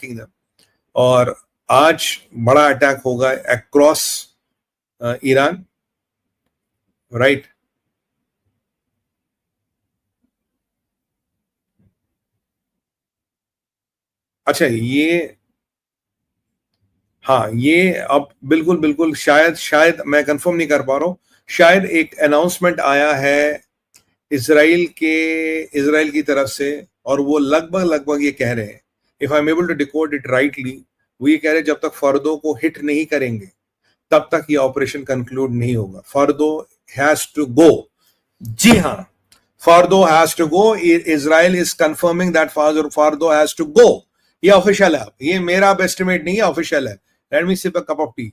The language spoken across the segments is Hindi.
किंगडम, और आज बड़ा अटैक होगा अक्रॉस ईरान, राइट। अच्छा, ये हाँ, ये अब बिल्कुल बिल्कुल शायद मैं कंफर्म नहीं कर पा रहा हूँ, शायद एक अनाउंसमेंट आया है इजराइल की तरफ से, और वो लगभग ये कह रहे हैं, if I am able to decode it rightly, वो ये कह रहे हैं जब तक फर्दो को हिट नहीं करेंगे तब तक ये ऑपरेशन कंक्लूड नहीं होगा। फर्दो हैज टू गो। जी हाँ, Fordow has to go. Israel is confirming that Fordow has to go. ये ऑफिशियल है, ये मेरा एस्टिमेट नहीं है, ऑफिशियल है। Let me sip a cup of tea.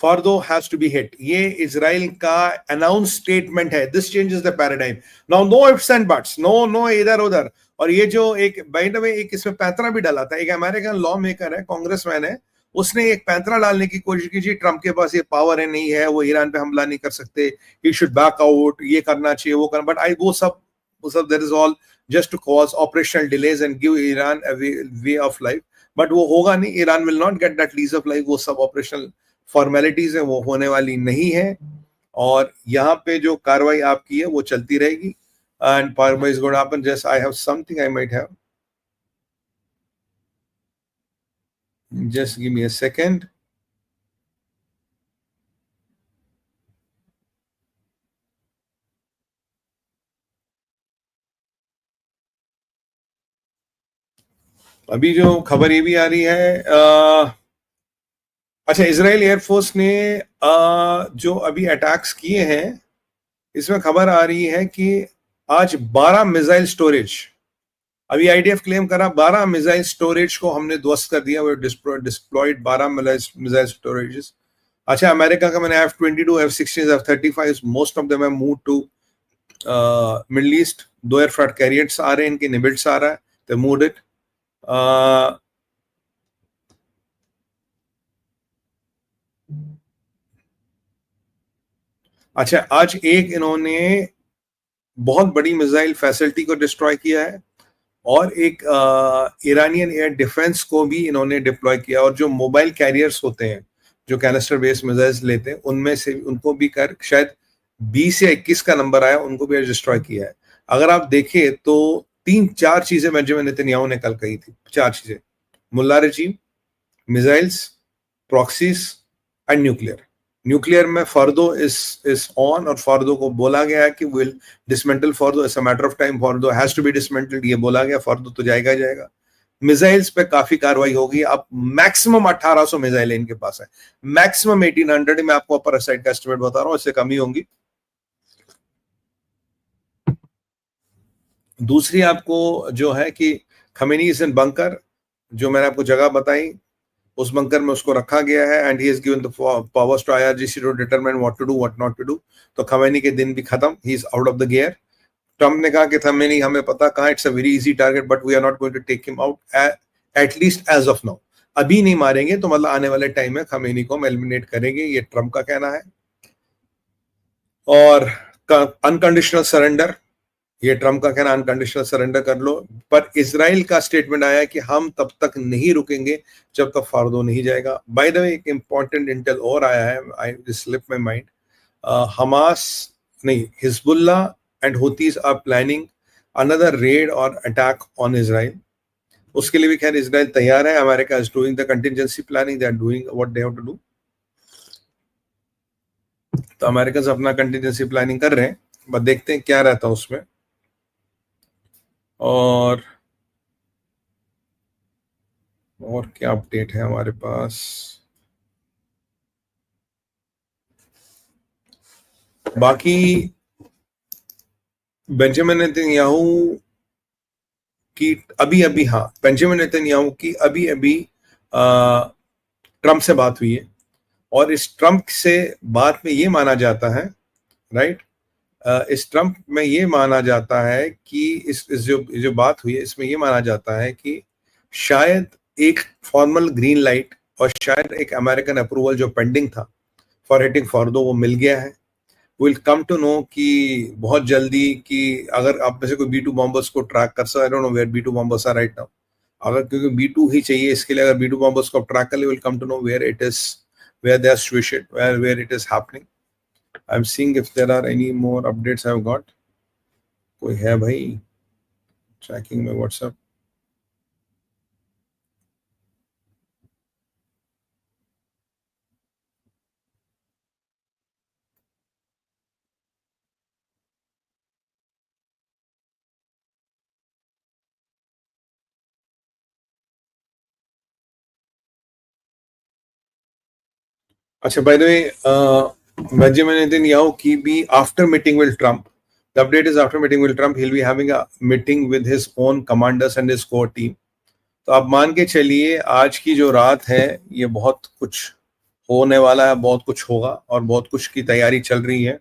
Fardo has to be hit. ये इजराइल का अनाउंस स्टेटमेंट है। This changes the paradigm. Now no ifs and buts, no इधर उधर। और ये जो एक बाय द वे एक इसमें पैंतरा भी डाला था, एक अमेरिकन लॉ मेकर है, कांग्रेसमैन है, उसने एक पैंतरा डालने की कोशिश की थी, ट्रम्प के पास ये पावर है, नहीं है, वो ईरान पे हमला नहीं कर सकते, ही शुड बैक आउट, ये करना चाहिए, वो करना, बट वो सब that is all just to cause operational delays and give Iran a way of life. But वो होगा नहीं, Iran will not get that lease of life. वो सब ऑपरेशनल फॉर्मेलिटीज है, वो होने वाली नहीं है। और यहाँ पे जो कार्रवाई आपकी है वो चलती रहेगी। And Parma is going to happen. Just I have something I might have. Just give me a second. अभी जो खबर ये भी आ रही है, अच्छा, इजराइल एयरफोर्स ने जो अभी अटैक्स किए हैं, इसमें खबर आ रही है कि आज 12 मिसाइल स्टोरेज, अभी आईडीएफ क्लेम करा 12 मिसाइल स्टोरेज को हमने ध्वस्त कर दिया। वो डिप्लॉयड 12 मिसाइल स्टोरेजेस। अच्छा, अमेरिका का मैंने F-22, F-16, F-35, most of them have moved to Middle East. 2 aircraft carriers आ रहे हैं, इनके निबिट्स आ रहा है, दे मूव्ड इट। अच्छा, आज एक इन्होंने बहुत बड़ी मिसाइल फैसिलिटी को डिस्ट्रॉय किया है, और एक ईरानियन एयर डिफेंस को भी इन्होंने डिप्लॉय किया। और जो मोबाइल कैरियर्स होते हैं, जो कैनिस्टर बेस्ड मिसाइल्स लेते हैं, उनमें से उनको भी कर शायद 20 या 21 का नंबर आया, उनको भी डिस्ट्रॉय किया है। अगर आप देखें तो 3-4 चीजें बेंजामिन नेतन्याहू ने कल कही थी, 4 चीजें: मुल्ला regime, missiles, proxies and nuclear में फर्दो इज ऑन, और फर्दो को बोला गया है कि will dismantle Fordow, it's a matter of time, Fordow has to be dismantled, ये बोला गया, फर्दो तो जाएगा जाएगा। मिसाइल्स पे काफी कार्रवाई होगी। अब मैक्सिमम 1800 मिसाइल इनके पास है, मैक्सिमम 1800, मैं आपको अपर साइड का एस्टिमेट बता रहा हूँ, इससे कम ही होंगी। दूसरी आपको जो है कि खमेनी इज इन बंकर, जो मैंने आपको जगह बताई, उस बंकर में उसको रखा गया है, and he has given the powers to IRGC to determine what to do what not to do. तो खमेनी के दिन भी खत्म, he is out of the gear. Trump ने कहा कि खमेनी हमें पता कहाँ, it's a very easy target, but we are not going to take him out at least as of now. अभी नहीं मारेंगे तो मतलब आने वाले टाइम में खमेनी को हम एलिमिनेट करेंगे, ये ट्रम्प का कहना है। और अनकंडीशनल सरेंडर, ये ट्रम्प का कहना, अनकंडीशनल सरेंडर कर लो। पर इजराइल का स्टेटमेंट आया कि हम तब तक नहीं रुकेंगे जब तक फारदो नहीं जाएगा। बाय द वे, एक इंपॉर्टेंट इंटेल और आया है, I slip my mind, Hamas नहीं, Hezbollah and Houthis are planning another raid और अटैक ऑन इजराइल। उसके लिए भी खैर इजराइल तैयार है। America is doing the contingency planning, they are doing what they have to do. तो अमेरिकन अपना कंटिजेंसी प्लानिंग कर रहे हैं, बस देखते हैं क्या रहता है उसमें। और क्या अपडेट है हमारे पास? बाकी बेंजामिन नेतन्याहू की बेंजामिन नेतन्याहू की अभी ट्रम्प से बात हुई है, और इस ट्रम्प से बात में ये माना जाता है, राइट, इस ट्रम्प में ये माना जाता है कि इस जो बात हुई है, इसमें ये माना जाता है कि शायद एक फॉर्मल ग्रीन लाइट और शायद एक अमेरिकन अप्रूवल जो पेंडिंग था फॉर हिटिंग फॉर्दो, वो मिल गया है। विल कम टू नो कि बहुत जल्दी कि अगर आप में से कोई B2 बॉम्बर्स को ट्रैक कर सकता, I don't know where B2 bombers are right now, अगर क्योंकि B2 ही चाहिए इसके लिए, अगर B2 बॉम्बर्स को ट्रैक कर ले, will come to know where it is, where they are situated, where it is happening. I am seeing if there are any more updates I have got. कोई है भाई ट्रैकिंग में व्हाट्सएप? अच्छा, by the way, Benjamin Netanyahu की भी after meeting with Trump, the update is after meeting with Trump, he'll be having a meeting with his own commanders and his core team. तो आप मान के चलिए आज की जो रात है ये बहुत कुछ होने वाला है, बहुत कुछ होगा और बहुत कुछ की तैयारी चल रही है.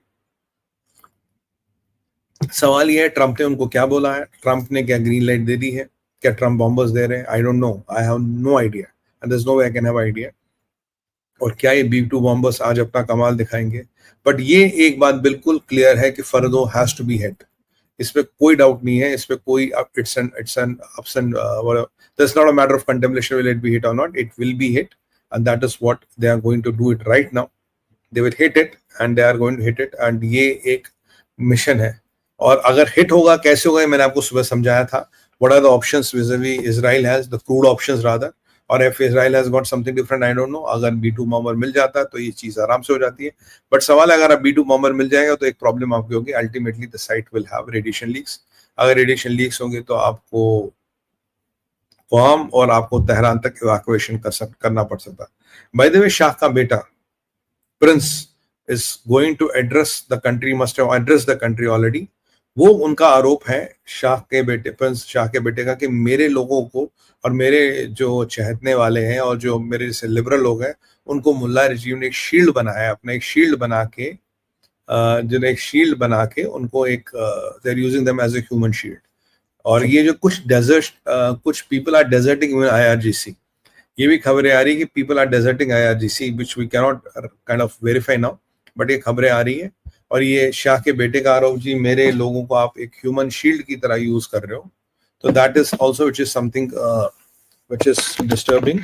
सवाल ये है ट्रम्प ने उनको क्या बोला है, ट्रम्प ने क्या ग्रीन लाइट दे दी है, क्या ट्रम्प बॉम्बर्स दे रहे हैं? I don't know, I have no idea and there is no way I can have idea. और क्या ये B2 बॉम्बर्स आज अपना कमाल दिखाएंगे? बट ये एक बात बिल्कुल क्लियर है कि Fordow has to be hit, इस पे कोई डाउट नहीं है, इस पे कोई it's an ups and that's not a matter of contemplation will it be hit और not, it will be hit and that is what they are going to do it right now. They will hit it and they are going to hit it and ये एक मिशन है. और अगर हिट होगा कैसे होगा, मैंने आपको सुबह समझाया था. What are the options vis-a-vis Israel has, the crude options rather, और if Israel has got something different, I don't know. अगर B2 बॉम्बर मिल जाता है तो ये चीज आराम से हो जाती है. बट सवाल है अगर आप B2 बॉम्बर मिल जाएगा तो एक प्रॉब्लम आपकी होगी, ultimately the site will have radiation leaks. अगर रेडिएशन लीक्स होंगे तो आपको क्वाम और आपको तेहरान तक इवैक्यूएशन करना पड़ सकता है. बाय द वे, शाह का बेटा prince is going to address the country, must have address the country already. वो उनका आरोप है शाह के बेटे, प्रिंस शाह के बेटे का, कि मेरे लोगों को और मेरे जो चहतने वाले हैं और जो मेरे जैसे लिबरल लोग हैं उनको मुल्ला रजीम ने एक शील्ड बनाया, अपना एक शील्ड बना के, जिन्हें एक शील्ड बना के उनको एक they are using them as a human shield. और ये जो कुछ people are deserting even IRGC, ये भी खबरें आ रही है कि people are deserting IRGC, which we can not kind of verify now, but ये खबरें आ रही है. और ये शाह के बेटे का आरोप, जी मेरे लोगों को आप एक ह्यूमन शील्ड की तरह यूज कर रहे हो, तो that is also which is something which is disturbing.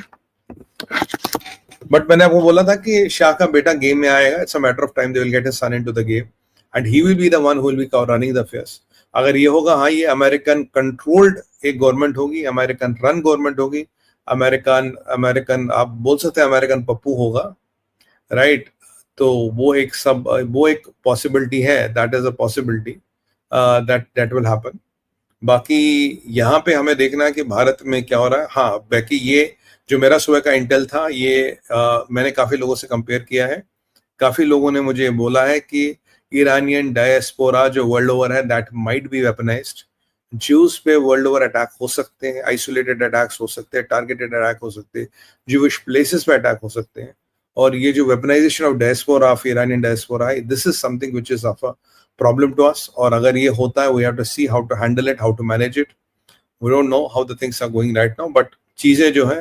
But मैंने आपको बोला था कि शाह का बेटा गेम में आएगा, it's a matter of time, they will get his son into the game and he will be the one who will be running the affairs. अगर ये होगा, हाँ, ये अमेरिकन कंट्रोल्ड एक गवर्नमेंट होगी, अमेरिकन रन गवर्नमेंट होगी, अमेरिकन आप बोल सकते हैं अमेरिकन पप्पू होगा, राइट? तो वो एक पॉसिबिलिटी है, that is a possibility that will happen. बाकी यहाँ पे हमें देखना है कि भारत में क्या हो रहा है. हाँ बाकी ये जो मेरा सुबह का इंटेल था, ये मैंने काफी लोगों से कंपेयर किया है. काफी लोगों ने मुझे बोला है कि ईरानियन डायस्पोरा जो वर्ल्ड ओवर है, that might be weaponised. Jews पे वर्ल्ड ओवर अटैक हो सकते हैं, आइसोलेटेड अटैक्स हो सकते हैं, टारगेटेड अटैक हो सकते हैं, ज्यूइश प्लेसेस पे अटैक हो सकते हैं. और ये जो weaponisation of diaspora, of Iranian diaspora, this is something which is of a problem to us. और अगर ये होता है, we have to see how to handle it, how to manage it. We don't know how the things are going right now, but चीजें जो है